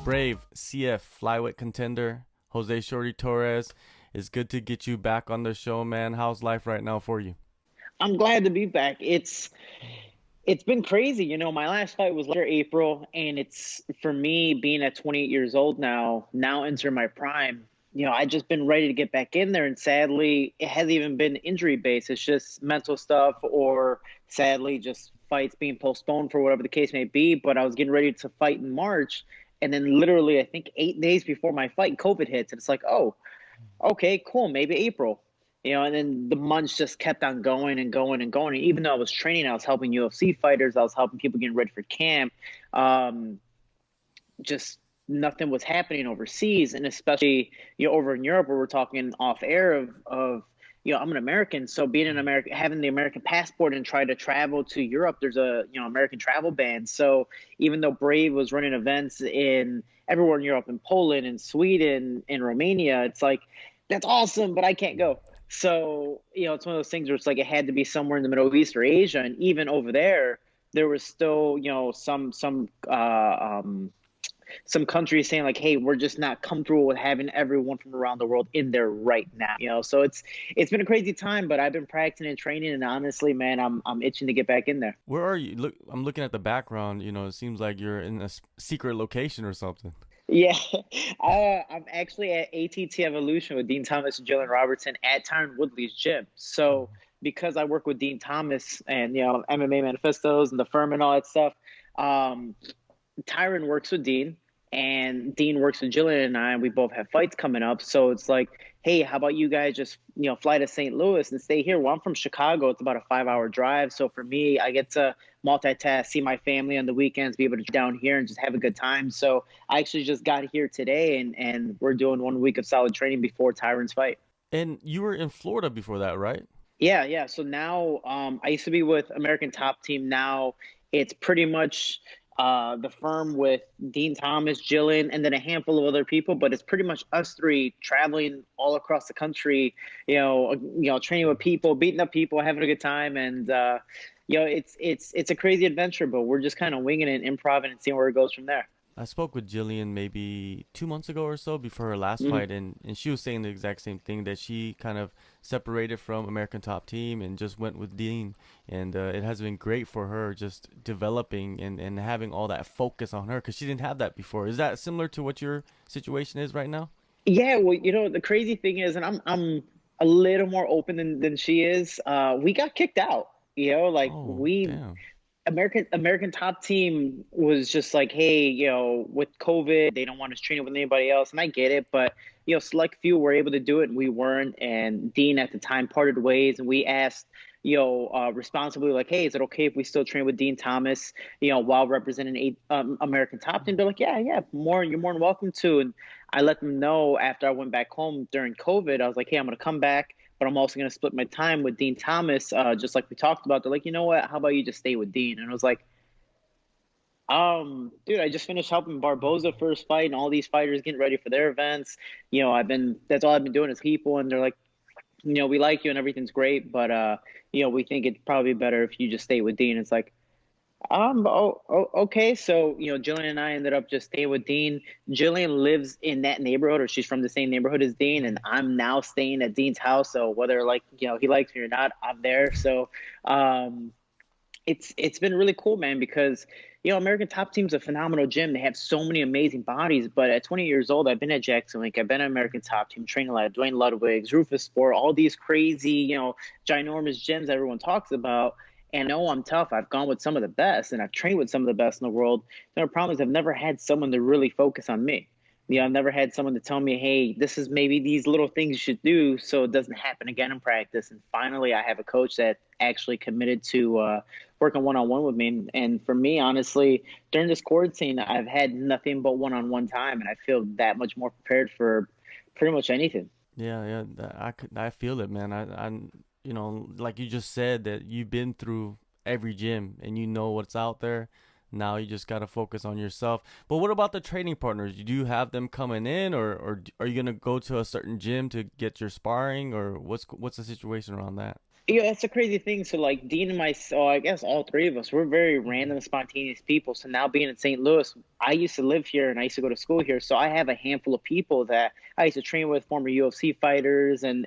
Brave CF flyweight contender Jose Shorty Torres. It's good to get you back on the show, man. How's life right now for you? I'm glad to be back. It's been crazy. My last fight was later April, and it's for me being at 28 years old now enter my prime. I just been ready to get back in there, and sadly, it hasn't even been injury based. It's just mental stuff, or sadly, just fights being postponed for whatever the case may be. But I was getting ready to fight in March, and then literally, I think 8 days before my fight, COVID hits, and it's like, oh, okay, cool, maybe April. And then the months just kept on going and going and going. And even though I was training, I was helping UFC fighters, I was helping people getting ready for camp. Um, just nothing was happening overseas, and especially over in Europe, where we're talking off air of I'm an American, so being an American, having the American passport and try to travel to Europe, there's a American travel ban. So even though Brave was running events in everywhere in Europe, in Poland and Sweden and Romania, it's like that's awesome, but I can't go. So it's one of those things where it's like it had to be somewhere in the Middle East or Asia, and even over there was still some countries saying like, hey, we're just not comfortable with having everyone from around the world in there right now. So it's been a crazy time, but I've been practicing and training, and honestly, man, I'm itching to get back in there. Where are you? Look, I'm looking at the background. It seems like you're in a secret location or something. Yeah, I'm actually at ATT Evolution with Dean Thomas and Jillian Robertson at Tyron Woodley's gym. So because I work with Dean Thomas and MMA Manifestos and the firm and all that stuff, Tyron works with Dean, and Dean works with Jillian and I, and we both have fights coming up. So it's like, hey, how about you guys just fly to St. Louis and stay here? Well, I'm from Chicago. It's about a 5-hour drive. So for me, I get to multitask, see my family on the weekends, be able to down here and just have a good time. So I actually just got here today, and we're doing 1 week of solid training before Tyron's fight. And you were in Florida before that, right? Yeah, yeah. So now I used to be with American Top Team. Now it's pretty much the firm with Dean Thomas, Jillian, and then a handful of other people. But it's pretty much us three traveling all across the country. Training with people, beating up people, having a good time, and it's a crazy adventure. But we're just kind of winging it, improv, and seeing where it goes from there. I spoke with Jillian maybe 2 months ago or so before her last fight, and she was saying the exact same thing, that she kind of separated from American Top Team and just went with Dean. And it has been great for her just developing and having all that focus on her, because she didn't have that before. Is that similar to what your situation is right now? Yeah, well, the crazy thing is, and I'm a little more open than she is. We got kicked out. Like Oh, we damn. American Top Team was just like, hey, with COVID, they don't want us training with anybody else, and I get it, but select few were able to do it, and we weren't. And Dean at the time parted ways, and we asked, responsibly, like, hey, is it okay if we still train with Dean Thomas, while representing American Top Team? They're like, yeah, yeah, you're more than welcome to. And I let them know after I went back home during COVID, I was like, hey, I'm gonna come back, but I'm also going to split my time with Dean Thomas, just like we talked about. They're like, you know what? How about you just stay with Dean? And I was like, dude, I just finished helping Barboza first fight, and all these fighters getting ready for their events. That's all I've been doing is people, and they're like, we like you and everything's great, but we think it's probably better if you just stay with Dean. It's like, okay. So, Jillian and I ended up just staying with Dean. Jillian lives in that neighborhood, or she's from the same neighborhood as Dean, and I'm now staying at Dean's house. So whether he likes me or not, I'm there. So, it's been really cool, man, because American Top Team's a phenomenal gym. They have so many amazing bodies. But at 20 years old, I've been at Jackson Link. I've been at American Top Team, trained a lot of Dwayne Ludwig's, Rufus Sport, all these crazy, ginormous gyms everyone talks about. And no, I'm tough. I've gone with some of the best, and I've trained with some of the best in the world. The problem is I've never had someone to really focus on me. I've never had someone to tell me, hey, this is maybe these little things you should do so it doesn't happen again in practice. And finally, I have a coach that actually committed to working one-on-one with me. And for me, honestly, during this quarantine, I've had nothing but one-on-one time, and I feel that much more prepared for pretty much anything. Yeah, yeah, I feel it, man. Like you just said, that you've been through every gym and you know what's out there. Now you just gotta focus on yourself. But what about the training partners? Do you have them coming in, or are you gonna go to a certain gym to get your sparring, or what's the situation around that? Yeah, that's a crazy thing. So like Dean and myself, I guess all three of us, we're very Hmm. random, spontaneous people. So now being in St. Louis, I used to live here and I used to go to school here. So I have a handful of people that I used to train with, former UFC fighters and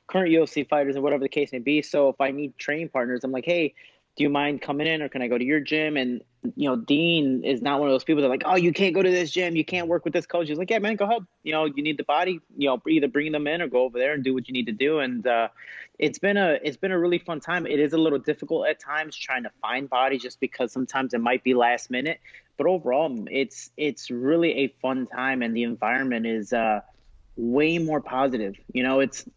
current UFC fighters and whatever the case may be. So if I need training partners, I'm like, hey, do you mind coming in or can I go to your gym? And Dean is not one of those people that are like, oh, you can't go to this gym, you can't work with this coach. He's like, yeah, man, go ahead. You need the body, either bring them in or go over there and do what you need to do. And it's been a really fun time. It is a little difficult at times trying to find bodies just because sometimes it might be last minute. But overall, it's really a fun time, and the environment is way more positive. It's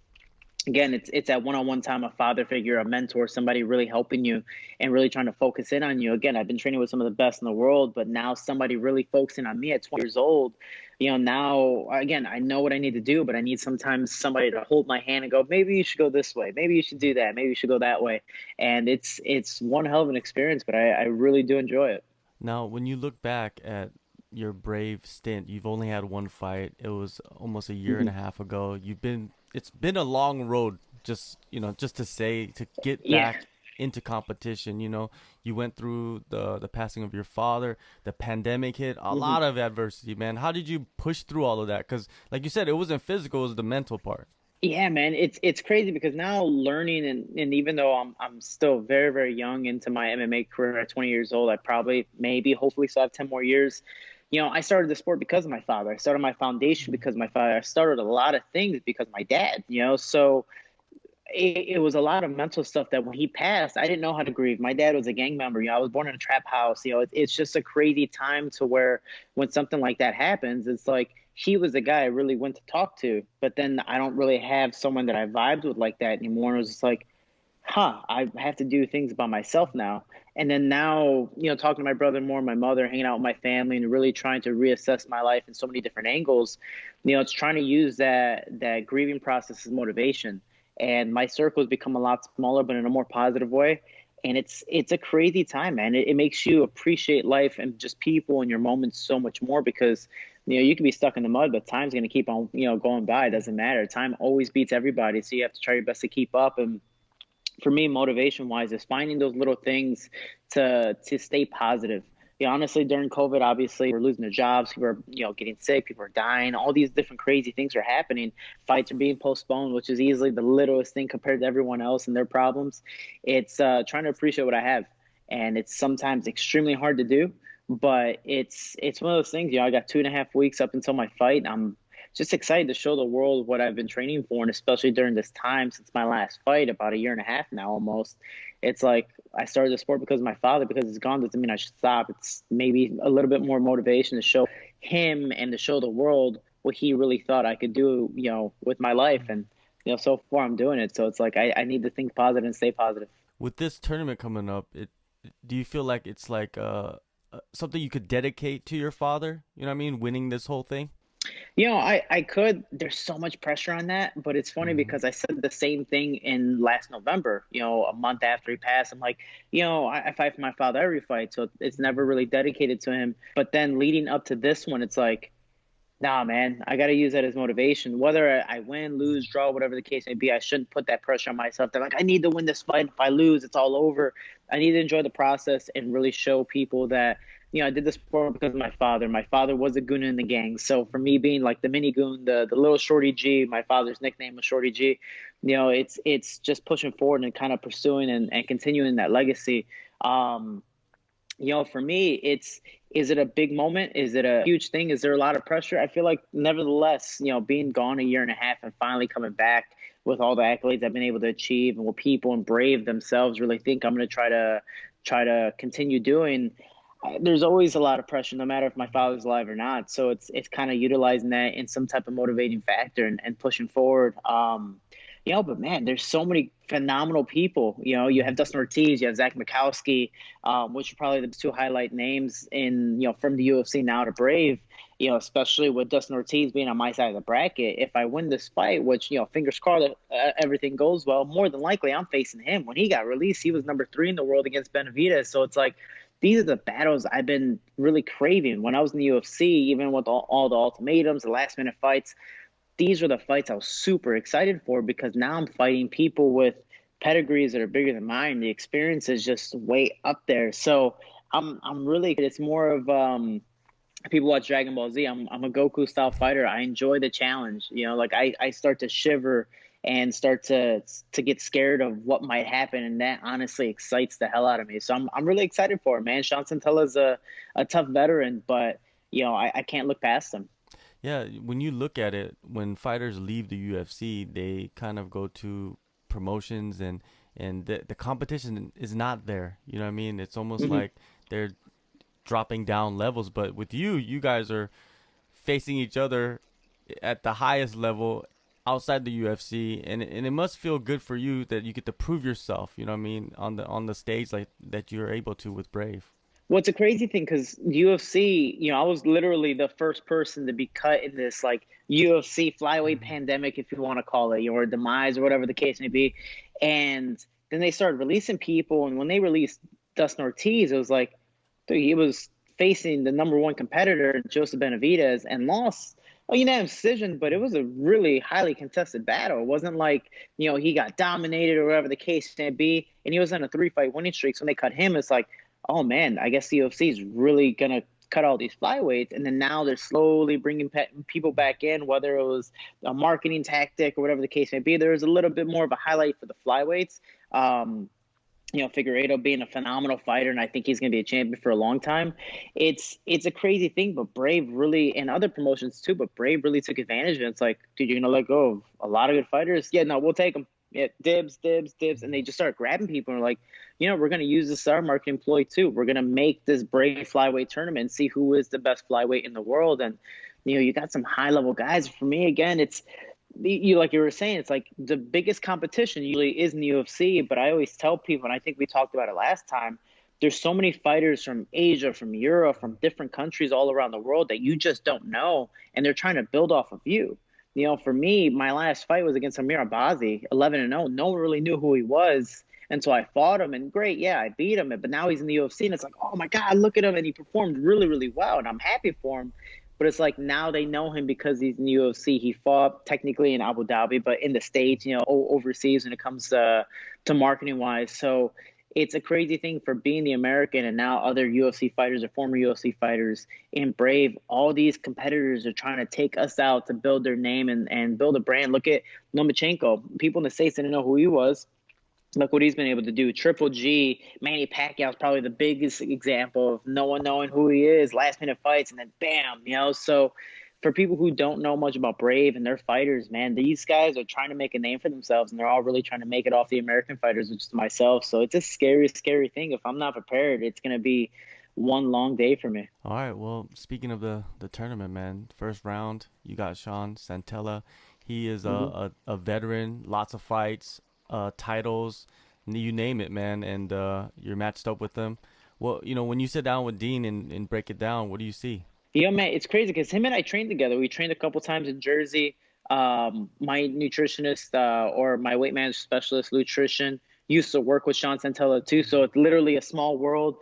again, it's that one-on-one time, a father figure, a mentor, somebody really helping you and really trying to focus in on you. Again, I've been training with some of the best in the world, but now somebody really focusing on me at 20 years old. Now again, I know what I need to do, but I need sometimes somebody to hold my hand and go, maybe you should go this way, maybe you should do that, maybe you should go that way. And it's one hell of an experience, but I really do enjoy it. Now, when you look back at your brave stint, you've only had one fight. It was almost a year and Mhm. a half ago. It's been a long road, just to say, to get Yeah. back into competition. You went through the passing of your father, the pandemic hit, a Mhm. lot of adversity, man. How did you push through all of that? Because, like you said, it wasn't physical, it was the mental part. Yeah, man, it's crazy because now learning and even though I'm still very, very young into my MMA career at 20 years old, I probably maybe hopefully still have 10 more years. I started the sport because of my father. I started my foundation because of my father. I started a lot of things because of my dad. So it was a lot of mental stuff that when he passed, I didn't know how to grieve. My dad was a gang member. I was born in a trap house. It's just a crazy time to where when something like that happens, it's like he was the guy I really went to talk to. But then I don't really have someone that I vibed with like that anymore. It was just like, I have to do things by myself now. And then now, talking to my brother more, my mother, hanging out with my family, and really trying to reassess my life in so many different angles. It's trying to use that grieving process as motivation. And my circle has become a lot smaller, but in a more positive way. And it's a crazy time, man. It makes you appreciate life and just people and your moments so much more because you could be stuck in the mud, but time's going to keep on going by. It doesn't matter. Time always beats everybody, so you have to try your best to keep up. And for me, motivation wise, is finding those little things to stay positive. Honestly, during COVID, obviously, we're losing their jobs. People are, getting sick. People are dying. All these different crazy things are happening. Fights are being postponed, which is easily the littlest thing compared to everyone else and their problems. It's trying to appreciate what I have, and it's sometimes extremely hard to do. But it's one of those things. I got 2.5 weeks up until my fight. I'm just excited to show the world what I've been training for, and especially during this time since my last fight, about a year and a half now almost. It's like I started the sport because of my father. Because it's gone doesn't mean I should stop. It's maybe a little bit more motivation to show him and to show the world what he really thought I could do, with my life. And so far I'm doing it. So it's like I need to think positive and stay positive. With this tournament coming up, do you feel like it's like something you could dedicate to your father? You know what I mean? Winning this whole thing. I could. There's so much pressure on that, but it's funny Mm-hmm. because I said the same thing in last November, a month after he passed. I'm like, I fight for my father every fight, so it's never really dedicated to him. But then leading up to this one, it's like, nah, man, I got to use that as motivation. Whether I win, lose, draw, whatever the case may be, I shouldn't put that pressure on myself. They're like, I need to win this fight. If I lose, it's all over. I need to enjoy the process and really show people that, I did this sport because of my father. My father was a goon in the gang. So for me being like the mini goon, the little Shorty G, my father's nickname was Shorty G, it's just pushing forward and kind of pursuing and continuing that legacy. Um, for me, is it a big moment? Is it a huge thing? Is there a lot of pressure? I feel like, nevertheless, being gone a year and a half and finally coming back with all the accolades I've been able to achieve and what people and Brave themselves really think I'm going to try to continue doing. There's always a lot of pressure, no matter if my father's alive or not. So it's kind of utilizing that in some type of motivating factor and pushing forward. But man, there's so many phenomenal people. You have Mm-hmm. Dustin Ortiz, you have Zach Mikowski, which are probably the two highlight names in from the UFC now to Brave. Especially with Dustin Ortiz being on my side of the bracket. If I win this fight, which fingers crossed, everything goes well, more than likely I'm facing him. When he got released, he was number 3 in the world against Benavidez. So it's like these are the battles I've been really craving when I was in the UFC, even with all the ultimatums, the last minute fights. These were the fights I was super excited for because now I'm fighting people with pedigrees that are bigger than mine. The experience is just way up there. So I'm really, it's more of people watch Dragon Ball Z. I'm a Goku style fighter. I enjoy the challenge. You know, like I start to shiver and start to get scared of what might happen, and that honestly excites the hell out of me. So I'm really excited for it, man. Sean Santella's a tough veteran, but you know I can't look past him. Yeah, when you look at it, when fighters leave the UFC, they kind of go to promotions, and the competition is not there. You know what I mean? It's almost Hmm. like they're dropping down levels. But with you, you guys are facing each other at the highest level outside the UFC, and it must feel good for you that you get to prove yourself. You know what I mean, on the stage like that you're able to with Brave. What's a crazy thing because UFC, you know, I was literally the first person to be cut in this like UFC flyweight Hmm. pandemic, if you want to call it, or demise, or whatever the case may be. And then they started releasing people, and when they released Dustin Ortiz, it was like, dude, he was facing the number one competitor, Joseph Benavidez, and lost a unanimous decision, but it was a really highly contested battle. It wasn't like, you know, he got dominated or whatever the case may be, and he was on a three-fight winning streak. So when they cut him, it's like, oh man, I guess the UFC is really gonna cut all these flyweights, and then now they're slowly bringing people back in, whether it was a marketing tactic or whatever the case may be. There was a little bit more of a highlight for the flyweights. Um, you know, Figueiredo being a phenomenal fighter, and I think he's going to be a champion for a long time. It's a crazy thing, but Brave really, and other promotions too, but Brave really took advantage of it. It's like, dude, you're going to let go of a lot of good fighters? Yeah, no, we'll take them. Yeah, dibs, dibs, dibs, and they just start grabbing people and are like, you know, we're going to use this as our marketing employee too. We're going to make this Brave flyweight tournament and see who is the best flyweight in the world. And you know, you got some high level guys. For me, again, it's you like you were saying, it's like the biggest competition usually is in the UFC. But I always tell people, and I think we talked about it last time, there's so many fighters from Asia, from Europe, from different countries all around the world that you just don't know, and they're trying to build off of you. You know, for me, my last fight was against Amir Abazi, 11-0. No one really knew who he was. And so I fought him, and great, yeah, I beat him. But now he's in the UFC, and it's like, oh my God, look at him. And he performed really, really well. And I'm happy for him. But it's like now they know him because he's in the UFC. He fought technically in Abu Dhabi, but in the States, you know, overseas when it comes to marketing wise. So it's a crazy thing for being the American, and now other UFC fighters or former UFC fighters in Brave. All these competitors are trying to take us out to build their name and build a brand. Look at Lomachenko. People in the States didn't know who he was. Look what he's been able to do. Triple G, Manny Pacquiao is probably the biggest example of no one knowing who he is, last minute fights, and then bam, you know. So for people who don't know much about Brave and their fighters, man, these guys are trying to make a name for themselves, and they're all really trying to make it off the American fighters, which is myself. So it's a scary, scary thing. If I'm not prepared, it's going to be one long day for me. All right. Well, speaking of the tournament, man, first round you got Sean Santella. He is Hmm. a veteran, lots of fights, titles, you name it, man. And you're matched up with him. Well, you know, when you sit down with Dean and break it down, what do you see? Yeah, man, it's crazy because him and I trained together. We trained a couple times in Jersey. My nutritionist or my weight management specialist, nutrition, used to work with Sean Santella too. So it's literally a small world.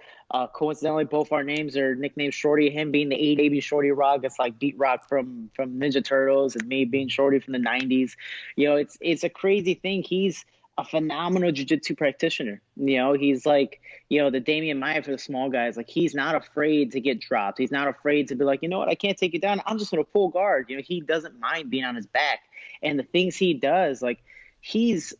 Coincidentally, both our names are nicknamed Shorty. Him being the '80s baby Shorty Rock, it's like Beat Rock from Ninja Turtles, and me being Shorty from the '90s. You know, it's a crazy thing. He's a phenomenal jiu-jitsu practitioner. You know, he's like, you know, the Damian Maya for the small guys. Like, he's not afraid to get dropped. He's not afraid to be like, you know what, I can't take you down. I'm just going to pull guard. You know, he doesn't mind being on his back. And the things he does, like, he's,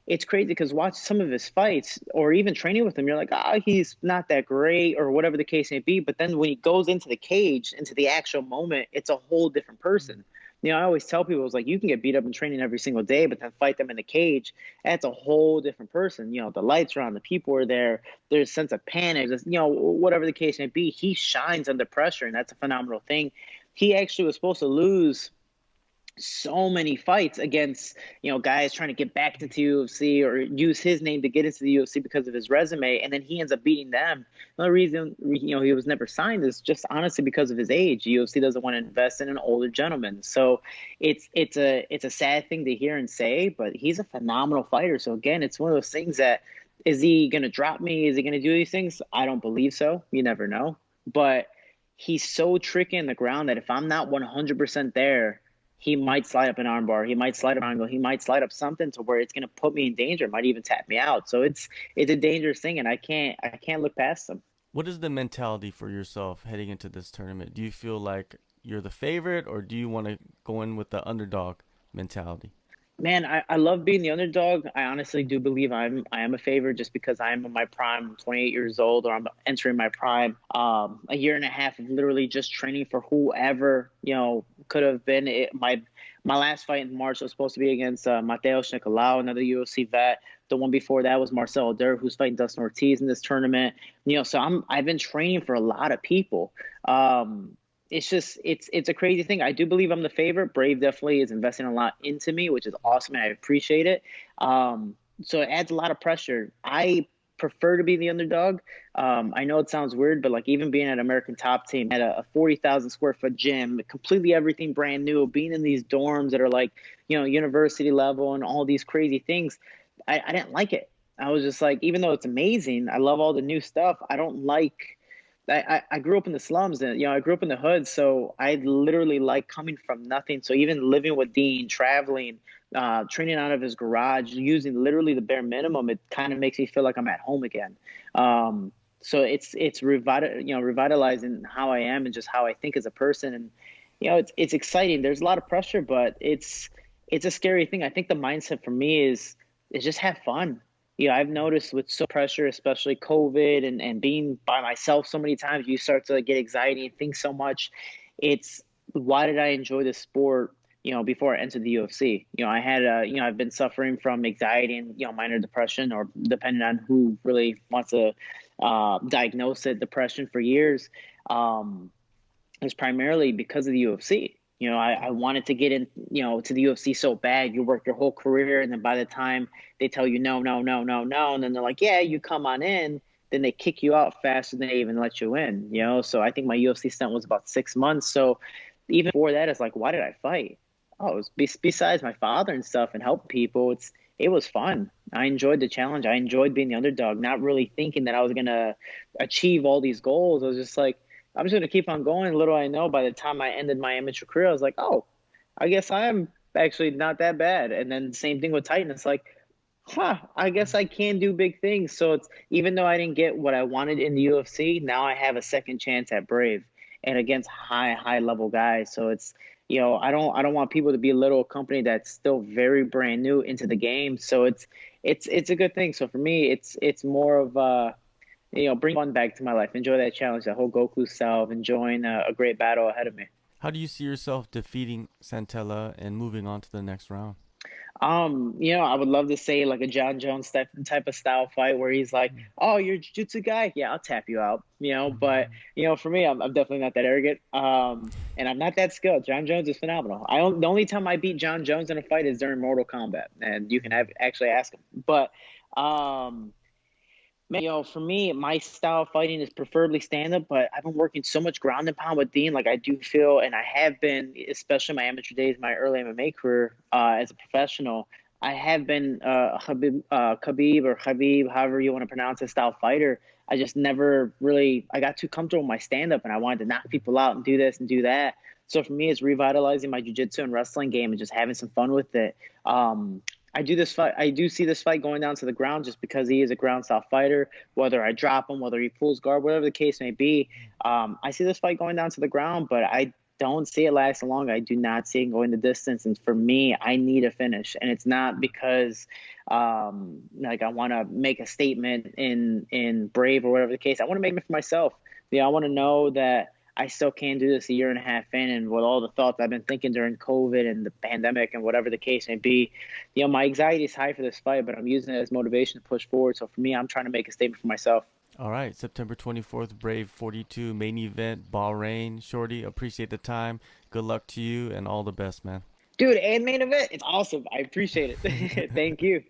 it's crazy because watch some of his fights or even training with him, you're like, ah, oh, he's not that great or whatever the case may be. But then when he goes into the cage, into the actual moment, it's a whole different person. You know, I always tell people, it's like you can get beat up in training every single day, but then fight them in the cage, that's a whole different person. You know, the lights are on, the people are there, there's a sense of panic, you know, whatever the case may be. He shines under pressure, and that's a phenomenal thing. He actually was supposed to lose so many fights against, you know, guys trying to get back into UFC or use his name to get into the UFC because of his resume, and then he ends up beating them. The reason, you know, he was never signed is just honestly because of his age. UFC doesn't want to invest in an older gentleman. So it's a sad thing to hear and say, but he's a phenomenal fighter. So again, it's one of those things that, is he going to drop me? Is he going to do these things? I don't believe so. You never know. But he's so tricky in the ground that if I'm not 100% there, he might slide up an armbar, he might slide up an angle, he might slide up something to where it's going to put me in danger, might even tap me out. So it's a dangerous thing, and I can't look past him. What is the mentality for yourself heading into this tournament? Do you feel like you're the favorite, or do you want to go in with the underdog mentality? Man, I love being the underdog. I honestly do believe I am a favorite just because I'm in my prime. I'm 28 years old, or I'm entering my prime. A year and a half of literally just training for whoever could have been. My last fight in March was supposed to be against Mateus Nicolau, another UFC vet. The one before that was Marcelo Dur, who's fighting Dustin Ortiz in this tournament. So I've been training for a lot of people. It's a crazy thing. I do believe I'm the favorite. Brave definitely is investing a lot into me, which is awesome, and I appreciate it. So it adds a lot of pressure. I prefer to be the underdog. I know it sounds weird, but like even being at American Top Team at a 40,000 square foot gym, completely everything brand new, being in these dorms that are like university level and all these crazy things, I didn't like it. I was just like, even though it's amazing, I love all the new stuff. I don't like. I grew up in the slums, and I grew up in the hood, so I literally like coming from nothing. So even living with Dean, traveling, training out of his garage, using literally the bare minimum, it kind of makes me feel like I'm at home again. So it's revitalizing how I am and just how I think as a person, and it's exciting. There's a lot of pressure, but it's a scary thing. I think the mindset for me is just have fun. I've noticed with so pressure, especially COVID and being by myself so many times, you start to get anxiety and think so much. It's why did I enjoy this sport, before I entered the UFC? I had, I've been suffering from anxiety and, minor depression, or depending on who really wants to diagnose it, depression for years. It's primarily because of the UFC. I wanted to get in, to the UFC so bad. You work your whole career, and then by the time they tell you no, no, no, no, no, and then they're like, yeah, you come on in, then they kick you out faster than they even let you in. So I think my UFC stint was about 6 months. So even before that, it's like, why did I fight? Oh, it was besides my father and stuff and helping people. It was fun. I enjoyed the challenge. I enjoyed being the underdog, not really thinking that I was gonna achieve all these goals. I was just like, I'm just going to keep on going. Little I know, by the time I ended my amateur career, I was like, oh, I guess I'm actually not that bad. And then same thing with Titan. It's like, I guess I can do big things. So it's even though I didn't get what I wanted in the UFC, now I have a second chance at Brave and against high level guys. So it's I don't want people to be a little company that's still very brand new into the game. So it's a good thing. So for me, it's more of bring fun back to my life. Enjoy that challenge, that whole Goku self, enjoying a great battle ahead of me. How do you see yourself defeating Santella and moving on to the next round? I would love to say like a John Jones type of style fight where he's like, "Oh, you're a jiu-jitsu guy? Yeah, I'll tap you out." But for me, I'm definitely not that arrogant. And I'm not that skilled. John Jones is phenomenal. The only time I beat John Jones in a fight is during Mortal Kombat, and you can actually ask him. But man, for me, my style of fighting is preferably stand-up, but I've been working so much ground and pound with Dean. Like I do feel, and I have been, especially my amateur days, my early MMA career as a professional, I have been Khabib or Khabib, however you want to pronounce it, style fighter. I just never really, I got too comfortable with my stand-up, and I wanted to knock people out and do this and do that. So for me, it's revitalizing my jiu-jitsu and wrestling game and just having some fun with it. I do this fight. I do see this fight going down to the ground just because he is a ground style fighter. Whether I drop him, whether he pulls guard, whatever the case may be, I see this fight going down to the ground. But I don't see it lasting long. I do not see it going the distance. And for me, I need a finish, and it's not because like I want to make a statement in Brave or whatever the case. I want to make it for myself. I want to know that I still can do this a year and a half in, and with all the thoughts I've been thinking during COVID and the pandemic and whatever the case may be, my anxiety is high for this fight, but I'm using it as motivation to push forward. So for me, I'm trying to make a statement for myself. All right, September 24th, Brave 42 main event, Bahrain. Shorty, appreciate the time. Good luck to you and all the best, man. Dude, and main event, it's awesome. I appreciate it. Thank you.